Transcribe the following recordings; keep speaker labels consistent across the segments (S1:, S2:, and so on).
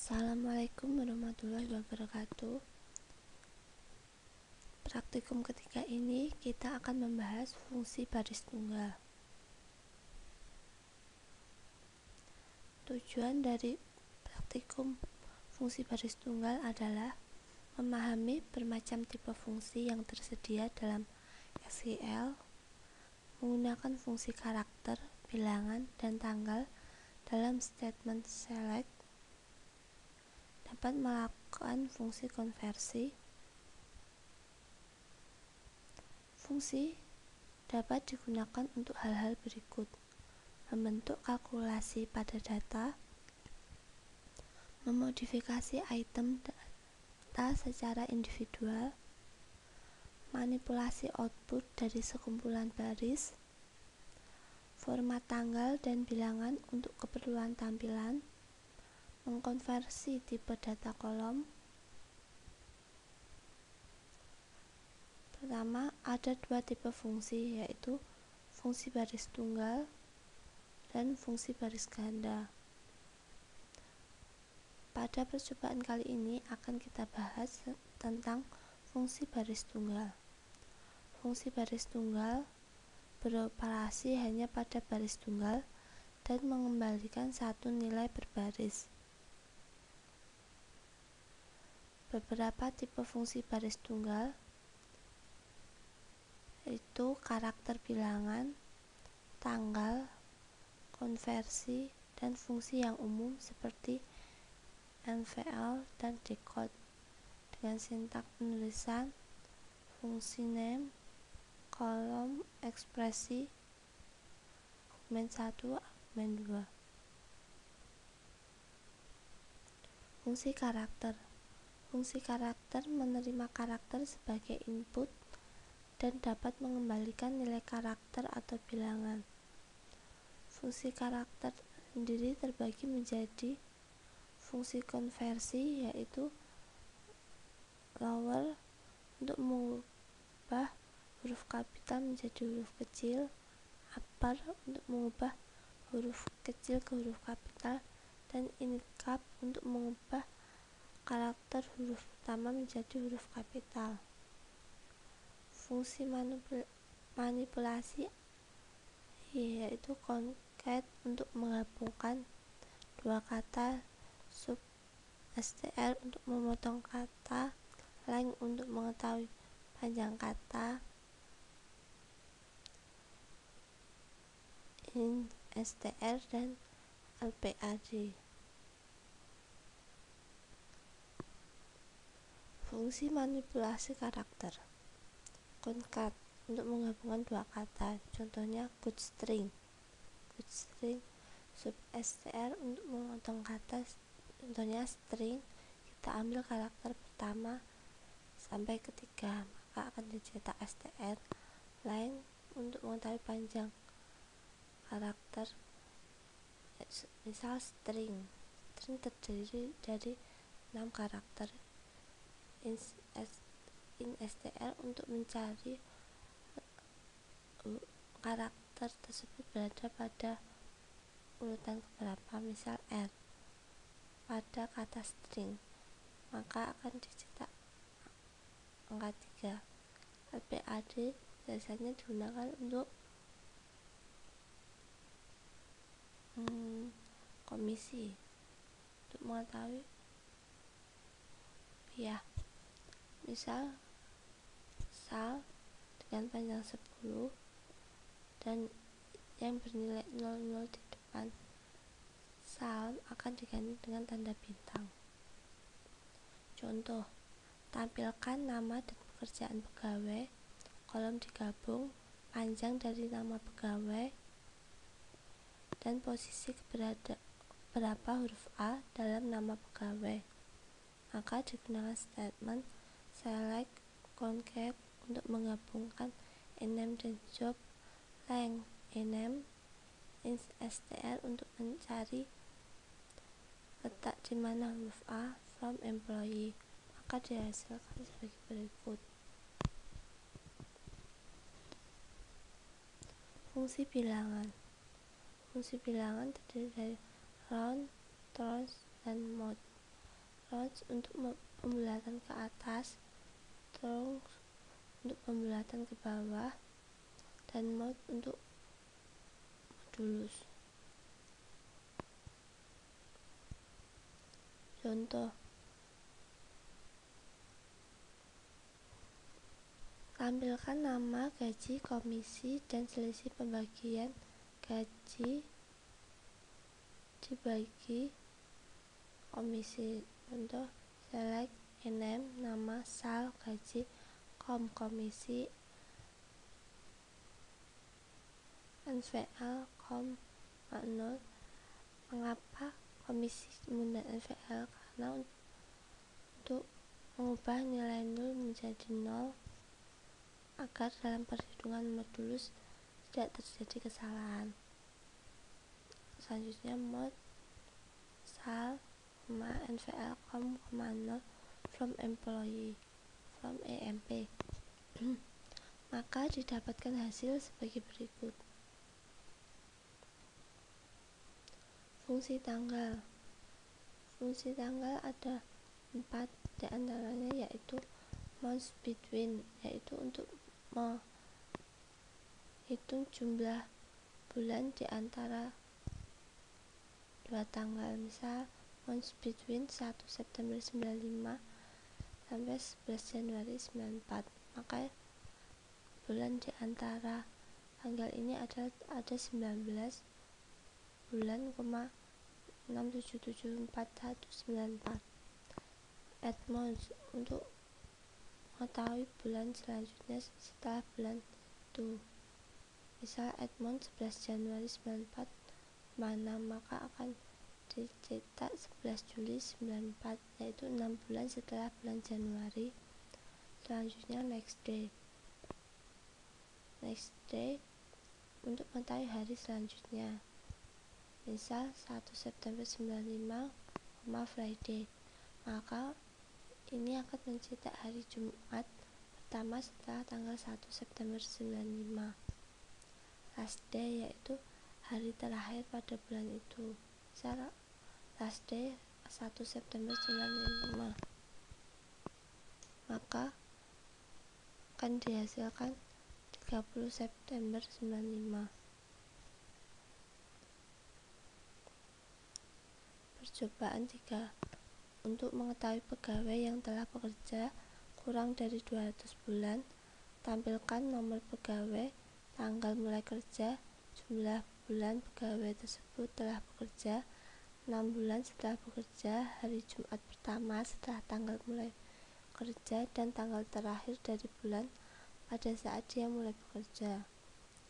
S1: Assalamualaikum warahmatullahi wabarakatuh. Praktikum ketiga ini kita akan membahas fungsi baris tunggal. Tujuan dari praktikum fungsi baris tunggal adalah memahami bermacam tipe fungsi yang tersedia dalam SQL, menggunakan fungsi karakter, bilangan, dan tanggal dalam statement select, dapat melakukan fungsi konversi. Fungsi dapat digunakan untuk hal-hal berikut: membentuk kalkulasi pada data, memodifikasi item data secara individual, manipulasi output dari sekumpulan baris, format tanggal dan bilangan untuk keperluan tampilan, mengkonversi tipe data kolom. Pertama, ada dua tipe fungsi, yaitu fungsi baris tunggal dan fungsi baris ganda. Pada percobaan kali ini akan kita bahas tentang fungsi baris tunggal. Fungsi baris tunggal beroperasi hanya pada baris tunggal dan mengembalikan satu nilai berbaris. Beberapa tipe fungsi baris tunggal yaitu karakter bilangan, tanggal, konversi, dan fungsi yang umum seperti NVL dan decode dengan sintak penulisan fungsi name, kolom, ekspresi, argumen 1, argumen 2. Fungsi karakter. Fungsi karakter menerima karakter sebagai input dan dapat mengembalikan nilai karakter atau bilangan. Fungsi karakter sendiri terbagi menjadi fungsi konversi, yaitu lower untuk mengubah huruf kapital menjadi huruf kecil, upper untuk mengubah huruf kecil ke huruf kapital, dan incap untuk mengubah karakter huruf utama menjadi huruf kapital. Fungsi manipulasi yaitu concat untuk menggabungkan dua kata, sub str untuk memotong kata, length untuk mengetahui panjang kata, in str, dan lpad. Fungsi manipulasi karakter. Concat untuk menggabungkan dua kata, contohnya good string, sub str untuk memotong kata, contohnya string. Kita ambil karakter pertama sampai ketiga, maka akan dicetak str. Length untuk mengetahui panjang karakter, misal string terdiri dari 6 karakter. In str untuk mencari karakter tersebut berada pada urutan keberapa, misal R pada kata string, maka akan dicetak angka 3. lpad biasanya digunakan untuk komisi, untuk mengetahui rupiah. Misal sal dengan panjang 10 dan yang bernilai 00 di depan sal akan diganti dengan tanda bintang. Contoh, tampilkan nama dan pekerjaan pegawai, kolom digabung, panjang dari nama pegawai, dan posisi berapa huruf A dalam nama pegawai. Maka digunakan statement select concat untuk menggabungkan ename dan job, length ename, in str untuk mencari letak di mana huruf A, from employee, maka dihasilkan sebagai berikut. Fungsi bilangan. Fungsi bilangan terdiri dari round, throws, dan mode. rows untuk pembulatan ke atas, trunks untuk pembulatan ke bawah, dan mode untuk modulus. Contoh, tampilkan nama, gaji, komisi, dan selisih pembagian gaji dibagi komisi. Contoh, select name, nama, sal, gaji, komisi, NVL, 0. Mengapa komisi menggunakan NVL? Karena untuk mengubah nilai 0 menjadi 0 agar dalam perhitungan modulus tidak terjadi kesalahan. Selanjutnya mode sal, NVL, 0 from employee, from EMP. Maka didapatkan hasil sebagai berikut. Fungsi tanggal. Fungsi tanggal ada 4 diantaranya, yaitu months between, yaitu untuk menghitung jumlah bulan di antara dua tanggal. Misal months between 1 September 95 sampai 11 Januari 94, maka bulan di antara tanggal ini ada 19 bulan, 6774194. Add months untuk mengetahui bulan selanjutnya setelah bulan itu. Misal add month 11 Januari 94 mana, maka akan dicetak 11 Juli 94, yaitu 6 bulan setelah bulan Januari. Selanjutnya next day. Next day untuk mengetahui hari selanjutnya. Misal 1 September 95, Friday, maka ini akan mencetak hari Jumat pertama setelah tanggal 1 September 95. Last day yaitu hari terakhir pada bulan itu. Misal last day 1 September 95, maka akan dihasilkan 30 September 95. Percobaan 3. Untuk mengetahui pegawai yang telah bekerja kurang dari 200 bulan, tampilkan nomor pegawai, tanggal mulai kerja, jumlah bulan pegawai tersebut telah bekerja, 6 bulan setelah bekerja, hari Jumat pertama setelah tanggal mulai bekerja, dan tanggal terakhir dari bulan pada saat dia mulai bekerja,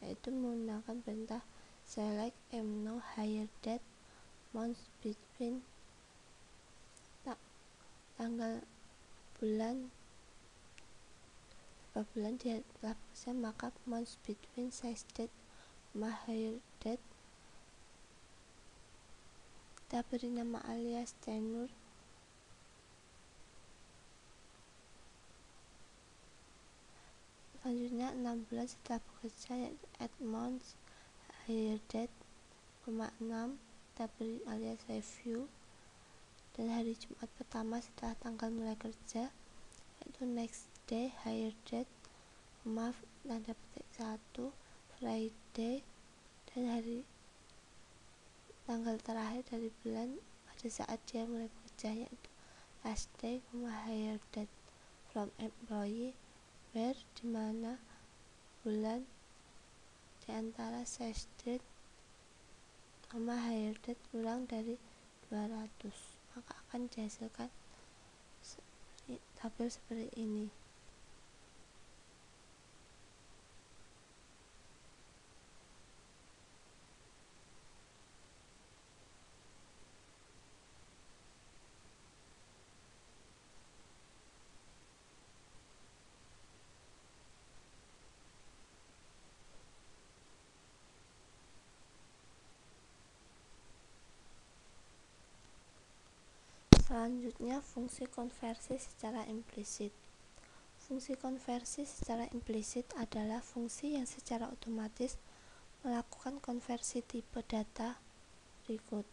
S1: yaitu menggunakan perintah select no higher date months between tanggal bulan berapa bulan dia telah bekerja, maka months between size date higher date kita beri nama alias tenure. Selanjutnya 6 bulan setelah bekerja, yaitu add months higher date 6, kita beri alias review. Dan hari Jumat pertama setelah tanggal mulai kerja, yaitu next day higher date, tanda petik 1, Friday, dan hari tanggal terakhir dari bulan pada saat dia mulai bekerja, yaitu last day, higher date from employee, where, dimana bulan diantara size date, higher date kurang dari 200, maka akan dihasilkan tabel seperti ini. Selanjutnya, fungsi konversi secara implisit. Fungsi konversi secara implisit adalah fungsi yang secara otomatis melakukan konversi tipe data berikut,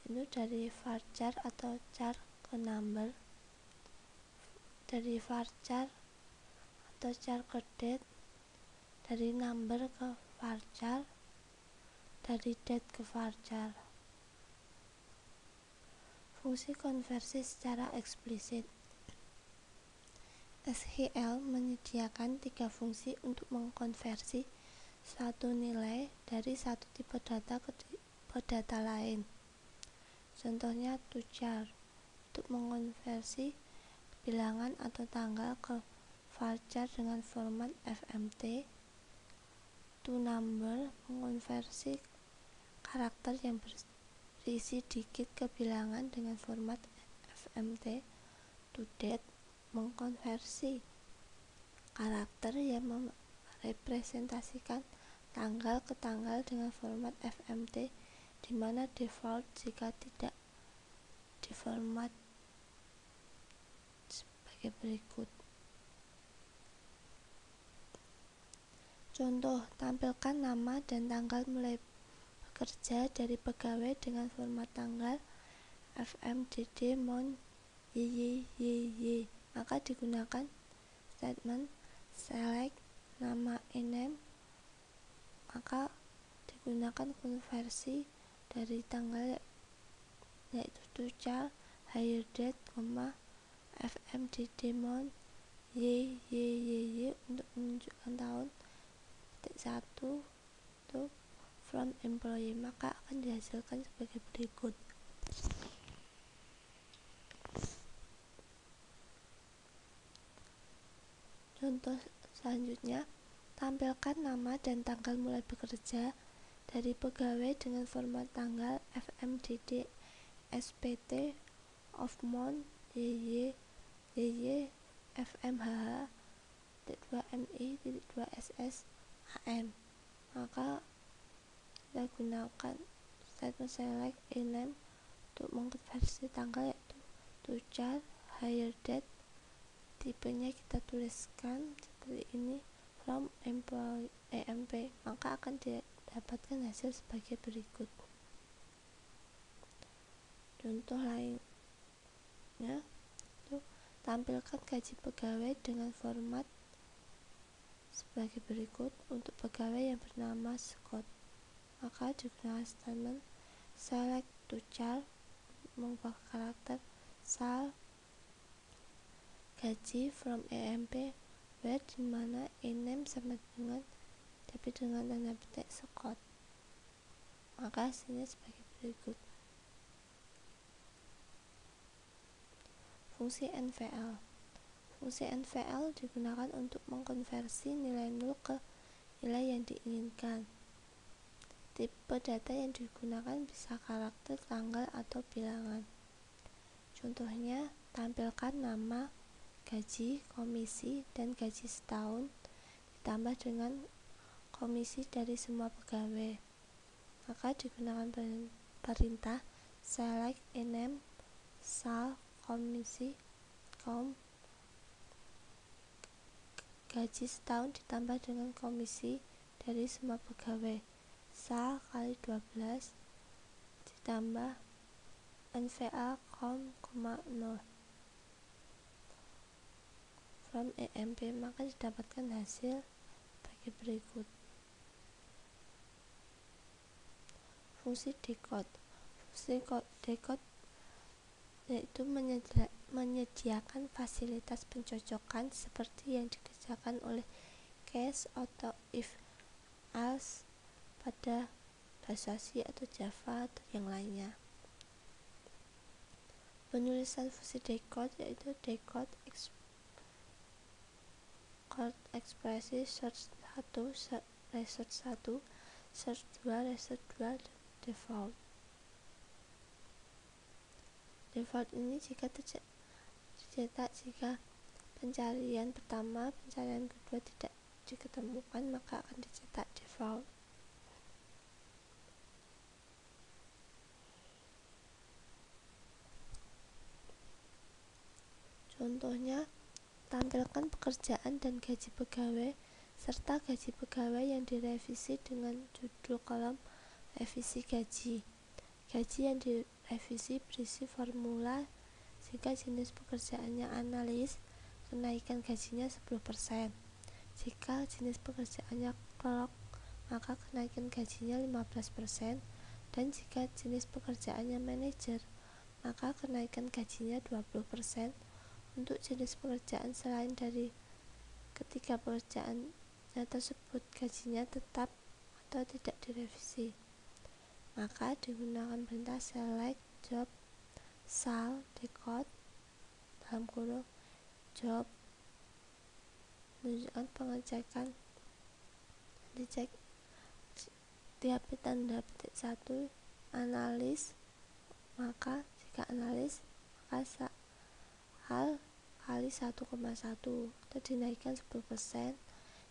S1: yaitu dari varchar atau char ke number, dari varchar atau char ke date, dari number ke varchar, dari date ke varchar. Fungsi konversi secara eksplisit. SQL menyediakan 3 fungsi untuk mengkonversi suatu nilai dari satu tipe data ke tipe data lain. Contohnya toChar untuk mengonversi bilangan atau tanggal ke varchar dengan format FMT. ToNumber mengonversi karakter yang berisi digit ke bilangan dengan format FMT. ToDate mengkonversi karakter yang merepresentasikan tanggal ke tanggal dengan format FMT, di mana default jika tidak diformat sebagai berikut. Contoh, tampilkan nama dan tanggal mulai bekerja dari pegawai dengan format tanggal FMDD mon YYYY. Maka digunakan statement select nama ename, maka digunakan konversi dari tanggal yaitu toChar hire date, FMDD mon YYYY untuk menunjukkan tahun. Titik 1 itu from employee, maka akan dihasilkan sebagai berikut. Contoh selanjutnya, tampilkan nama dan tanggal mulai bekerja dari pegawai dengan format tanggal FMDD SPT of month YY FMHH 2MI 2SS AM. Maka kita gunakan statement select ename untuk mengkonversi tanggal yaitu toChar hire date. Tipenya kita tuliskan seperti ini from employee EMP, maka akan didapatkan hasil sebagai berikut. Contoh lainnya itu tampilkan gaji pegawai dengan format sebagai berikut untuk pegawai yang bernama Scott, maka digunakan statement select toChar mengubah karakter sal gaji from EMP where, dimana ename sama dengan tapi dengan tanda petik Scott, maka hasilnya sebagai berikut. Fungsi NVL. Fungsi NVL digunakan untuk mengkonversi nilai 0 ke nilai yang diinginkan. Tipe data yang digunakan bisa karakter, tanggal, atau bilangan. Contohnya, tampilkan nama, gaji, komisi, dan gaji setahun ditambah dengan komisi dari semua pegawai. Maka digunakan perintah select ename sal komisi gaji setahun ditambah dengan komisi dari semua pegawai sal kali 12 ditambah NVL 0,0 from EMP, maka didapatkan hasil sebagai berikut. Fungsi decode. Fungsi decode yaitu menyediakan fasilitas pencocokan seperti yang dikerjakan oleh case atau if else pada bahasa C atau Java atau yang lainnya. Penulisan fungsi decode yaitu decode ekspresi search 1, research 1, search 2, research 2, dan default. Default ini jika dicetak jika pencarian pertama, pencarian kedua tidak diketemukan, maka akan dicetak default. Contohnya, tampilkan pekerjaan dan gaji pegawai serta gaji pegawai yang direvisi dengan judul kolom revisi gaji. Gaji yang direvisi berisi formula Jika jenis pekerjaannya analis, kenaikan gajinya 10%. Jika jenis pekerjaannya clerk, maka kenaikan gajinya 15%. Dan jika jenis pekerjaannya manajer, maka kenaikan gajinya 20%. Untuk jenis pekerjaan selain dari ketiga pekerjaannya tersebut, gajinya tetap atau tidak direvisi, maka digunakan perintah select job sal decode dalam kurung job, menunjukkan pengecekan. Dicek tiap tanda petik 1 analis, maka jika analis maka hal kali 1,1 atau dinaikkan 10%.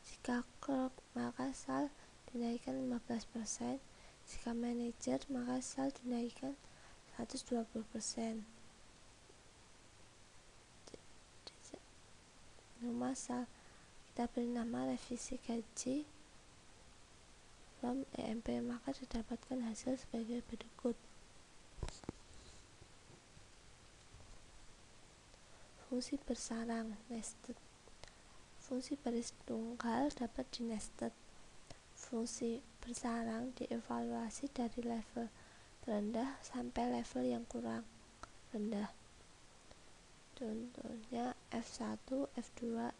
S1: Jika clerk maka sal dinaikkan 15%. Jika manajer maka sal dinaikkan 120%. Nama sal kita beri nama revisi gaji from EMP, maka didapatkan hasil sebagai berikut. Fungsi bersarang nested. Fungsi baris tunggal dapat di nested. Fungsi bersarang dievaluasi dari level terendah sampai level yang kurang rendah. Contohnya F1, F2,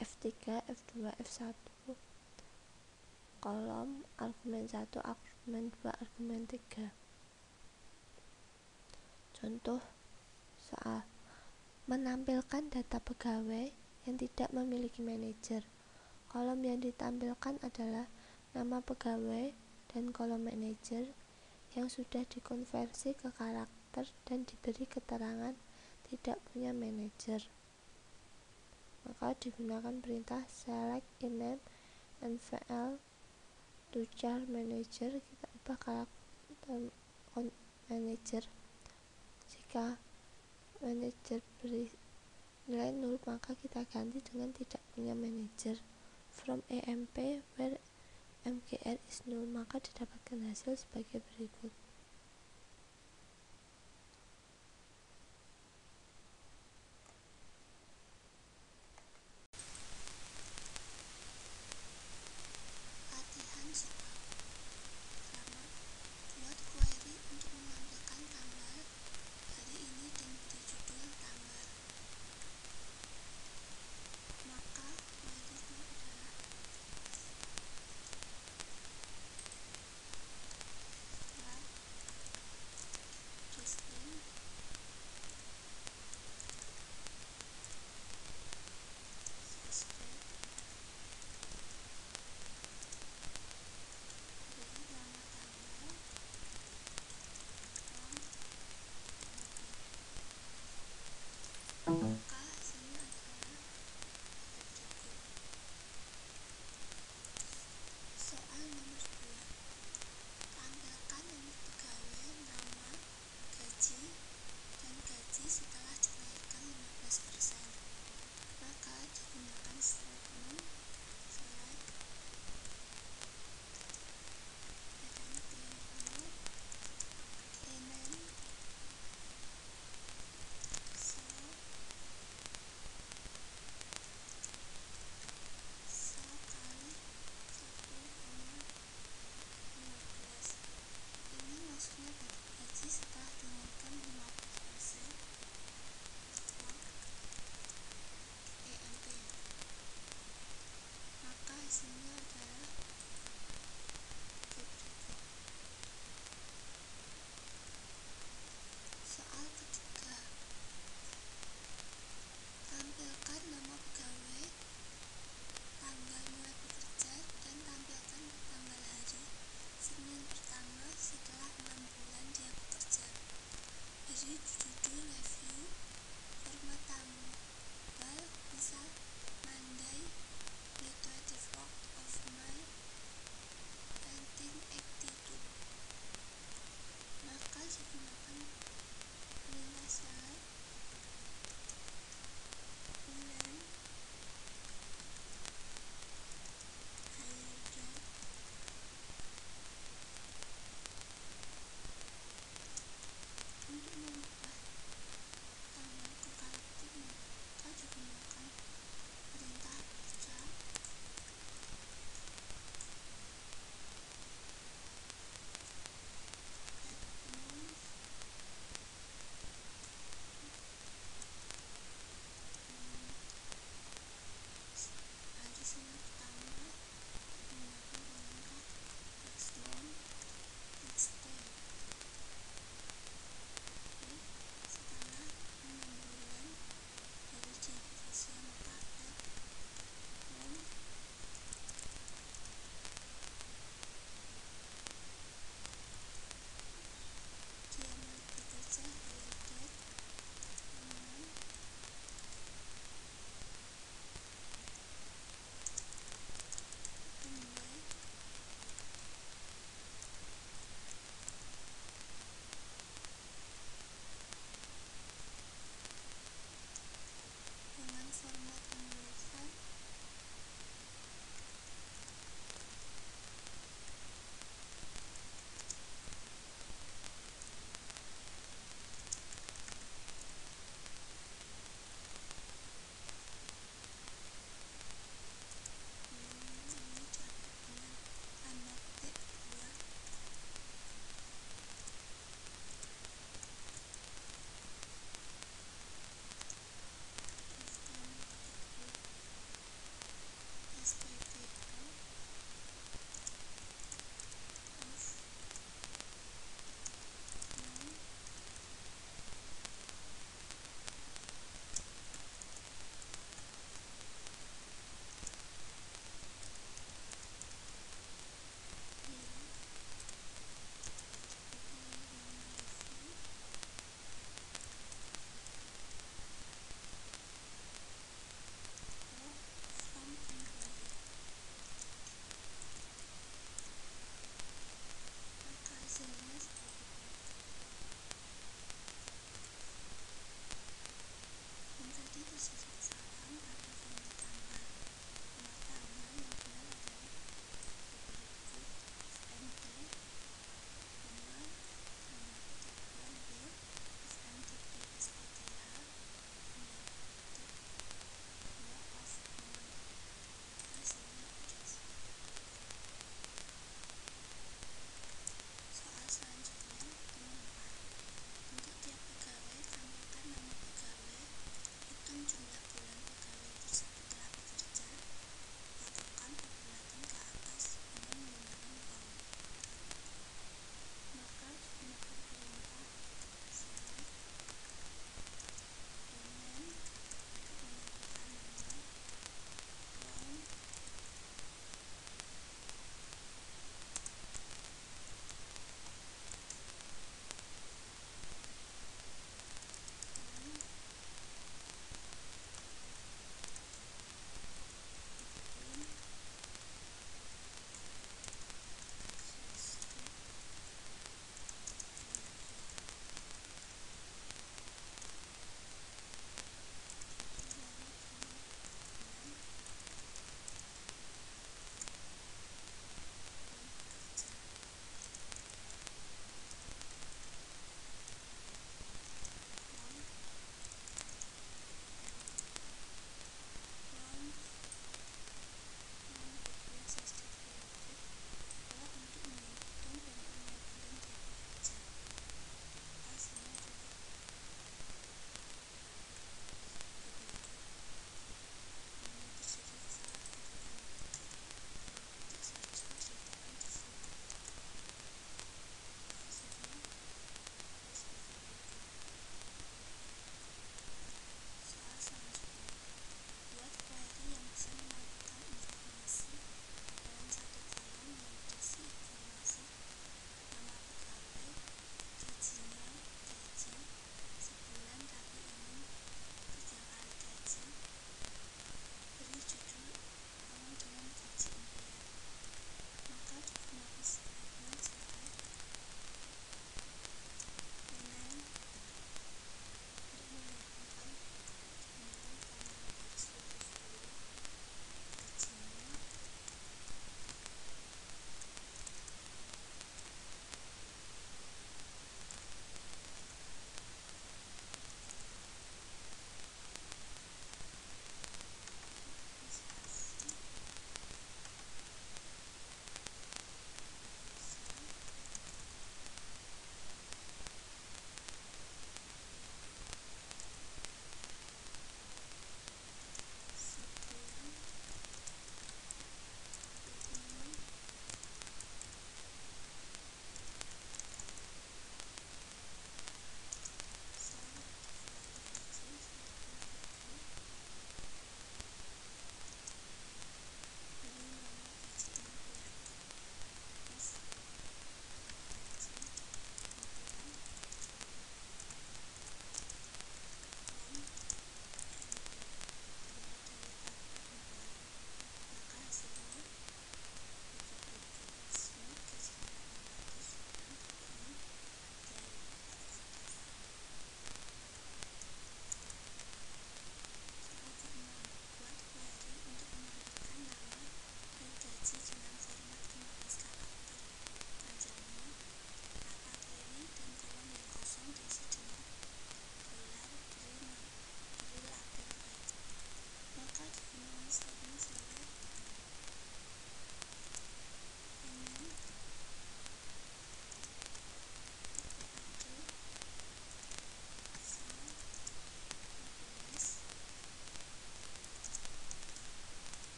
S1: F3, F2, F1. Kolom argumen 1, argumen 2, argumen 3. Contoh soal menampilkan data pegawai yang tidak memiliki manajer. Kolom yang ditampilkan adalah nama pegawai dan kolom manajer yang sudah dikonversi ke karakter dan diberi keterangan tidak punya manajer. Maka digunakan perintah select name nvl to char manager, kita ubah karakter manager. Jika manajer beri nilai 0, maka kita ganti dengan tidak punya manajer. From EMP where MGR is 0, maka didapatkan hasil sebagai berikut.